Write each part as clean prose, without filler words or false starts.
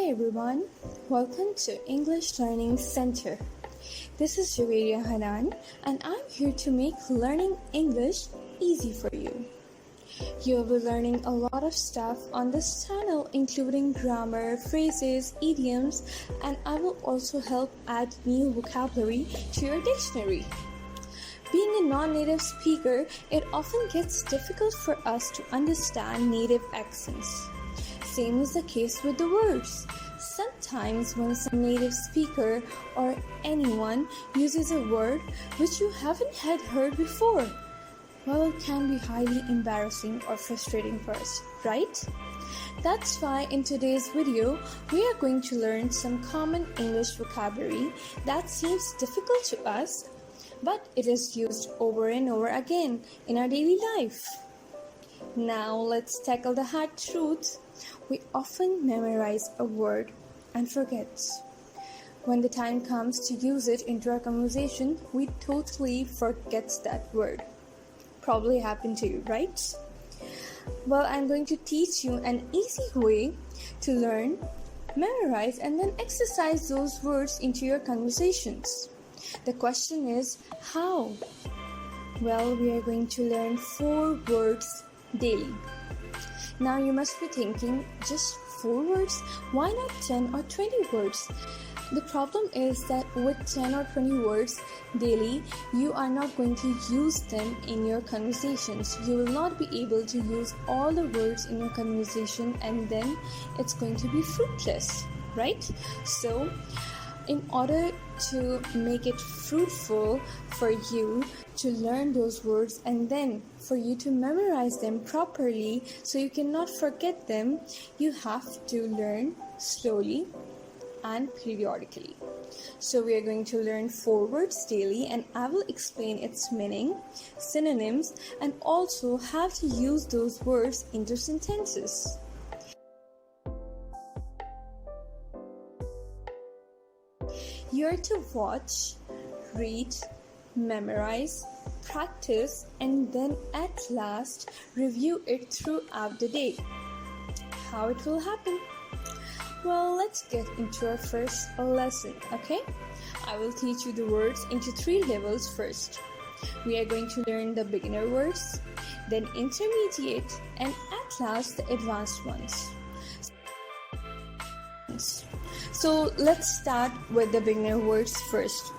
Hi everyone, welcome to English Learning Center. This is Javeria Hanan and I'm here to make learning English easy for you. You'll be learning a lot of stuff on this channel including grammar, phrases, idioms, and I will also help add new vocabulary to your dictionary. Being a non-native speaker, it often gets difficult for us to understand native accents. Same is the case with the words. Sometimes when some native speaker or anyone uses a word which you haven't had heard before, well, it can be highly embarrassing or frustrating for us, right? That's why in today's video, we are going to learn some common English vocabulary that seems difficult to us, but it is used over and over again in our daily life. Now let's tackle the hard truth. We often memorize a word and forget. When the time comes to use it into our conversation, we totally forget that word. Probably happened to you, right? Well, I'm going to teach you an easy way to learn, memorize, and then exercise those words into your conversations. The question is, how? Well, we are going to learn 4 words daily. Now you must be thinking, just 4 words? Why not 10 or 20 words? The problem is that with 10 or 20 words daily, you are not going to use them in your conversations. You will not be able to use all the words in your conversation and then it's going to be fruitless, right? So, in order to make it fruitful for you to learn those words and then for you to memorize them properly so you cannot forget them, you have to learn slowly and periodically. So we are going to learn 4 words daily and I will explain its meaning, synonyms, and also how to use those words into sentences. You are to watch, read, memorize, practice, and then at last review it throughout the day. How it will happen? Well, let's get into our first lesson, okay? I will teach you the words into 3 levels first. We are going to learn the beginner words, then intermediate, and at last the advanced ones. So let's start with the beginner words first.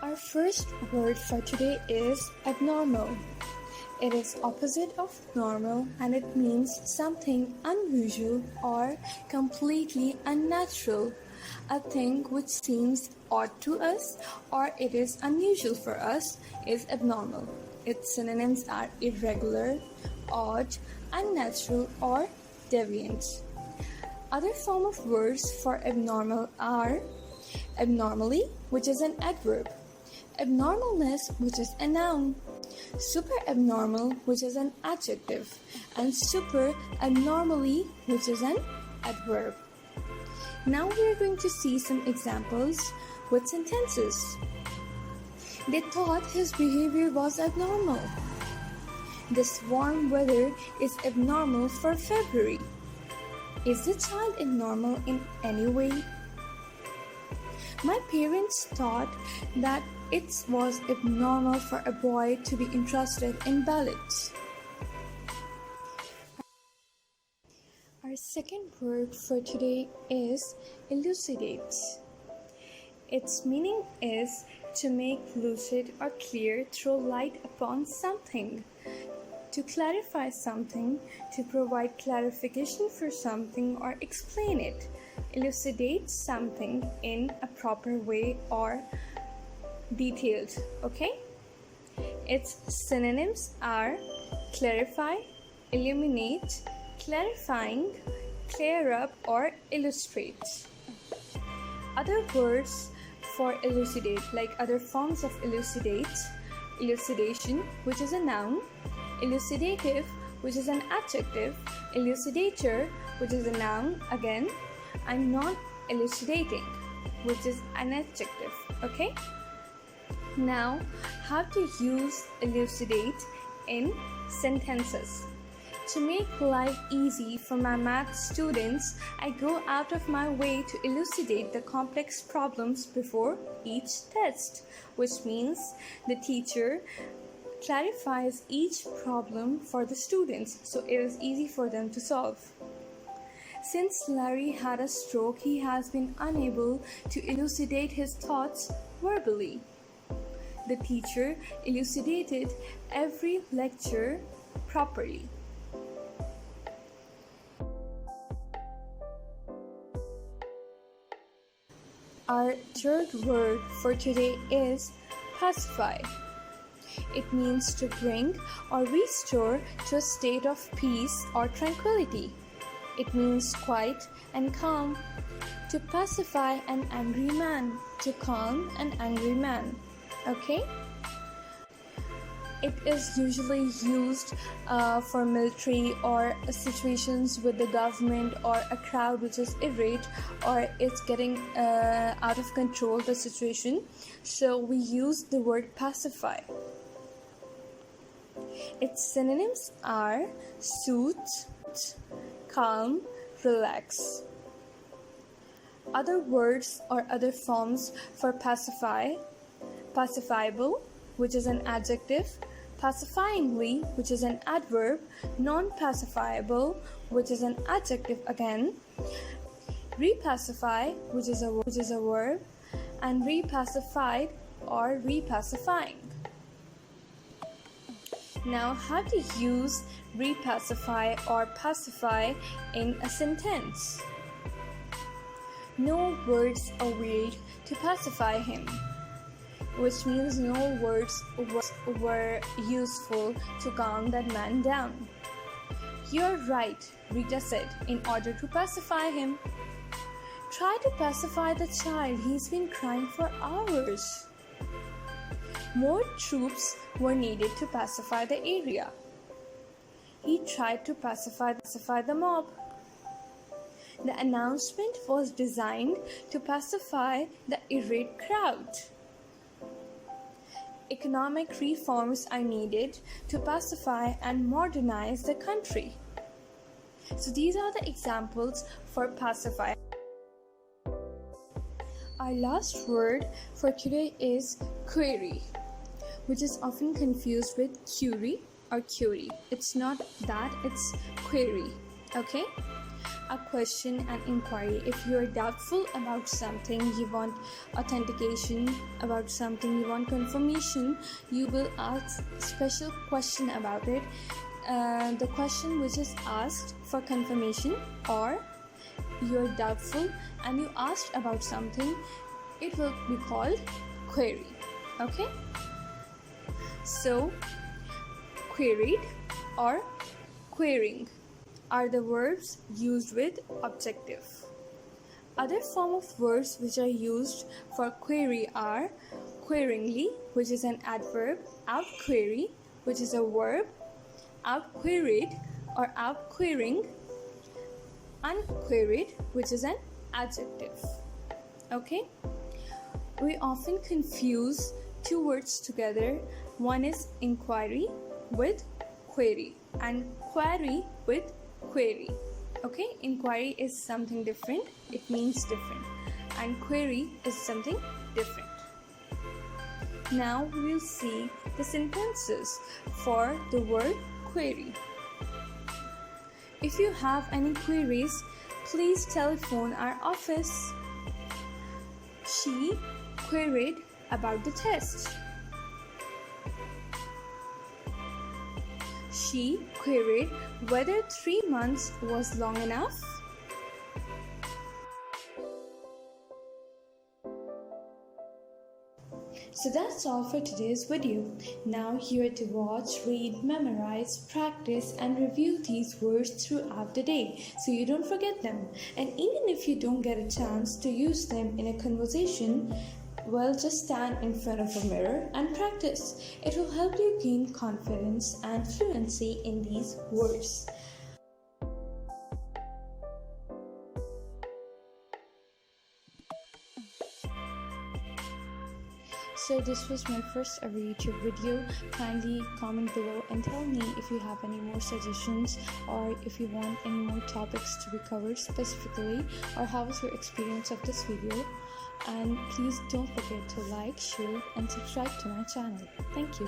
Our first word for today is abnormal. It is opposite of normal and it means something unusual or completely unnatural. A thing which seems odd to us or it is unusual for us is abnormal. Its synonyms are irregular, odd, unnatural, or deviant. Other form of words for abnormal are abnormally, which is an adverb, abnormalness, which is a noun, super abnormal, which is an adjective, and super abnormally, which is an adverb. Now we are going to see some examples with sentences. They thought his behavior was abnormal. This warm weather is abnormal for February. Is the child abnormal in any way? My parents thought that it was abnormal for a boy to be interested in ballads. Our second word for today is elucidate. Its meaning is to make lucid or clear, throw light upon something. To clarify something, to provide clarification for something or explain it. Elucidate something in a proper way or detailed, okay? Its synonyms are clarify, illuminate, clarifying, clear up, or illustrate. Other words for elucidate, like other forms of elucidate, elucidation, which is a noun, elucidative, which is an adjective, elucidator, which is a noun again, and non-elucidating, which is an adjective, okay? Now, how to use elucidate in sentences. To make life easy for my math students, I go out of my way to elucidate the complex problems before each test, which means the teacher clarifies each problem for the students so it is easy for them to solve. Since Larry had a stroke, he has been unable to elucidate his thoughts verbally. The teacher elucidated every lecture properly. Our third word for today is pacify. It means to bring or restore to a state of peace or tranquility. It means quiet and calm. To pacify an angry man, to calm an angry man. Okay? It is usually used for military or situations with the government or a crowd which is irate or it's getting out of control, the situation. So we use the word pacify. Its synonyms are soothe, calm, relax. Other words or other forms for pacify: pacifiable, which is an adjective; pacifyingly, which is an adverb; non-pacifiable, which is an adjective again; repacify, which is a verb; and repacified or repacifying. Now, how to use repacify or pacify in a sentence? No words availed to pacify him, which means no words were useful to calm that man down. You're right, Rita said, in order to pacify him. Try to pacify the child, he's been crying for hours. More troops were needed to pacify the area. He tried to pacify the mob. The announcement was designed to pacify the irate crowd. Economic reforms are needed to pacify and modernize the country. So these are the examples for pacify. Our last word for today is query, which is often confused with query or query. It's not that, it's query. Okay? A question and inquiry. If you are doubtful about something, you want authentication about something, you want confirmation, you will ask a special question about it. The question which is asked for confirmation, or you're doubtful and you asked about something, it will be called query. Okay? So, queried or querying are the verbs used with objective. Other form of verbs which are used for query are queringly, which is an adverb; outquery, which is a verb; outqueried or outquerying; unqueried, which is an adjective. Okay? We often confuse two words together. One is inquiry with query and query with query. Okay? Inquiry is something different. It means different. And query is something different. Now we will see the sentences for the word query. If you have any queries, please telephone our office. She queried about the test. She queried whether 3 months was long enough. So that's all for today's video. Now you are to watch, read, memorize, practice and review these words throughout the day so you don't forget them. And even if you don't get a chance to use them in a conversation, well, just stand in front of a mirror and practice. It will help you gain confidence and fluency in these words. So this was my first ever YouTube video. Kindly comment below and tell me if you have any more suggestions, or if you want any more topics to be covered specifically, or how was your experience of this video. And please don't forget to like, share and subscribe to my channel. Thank you.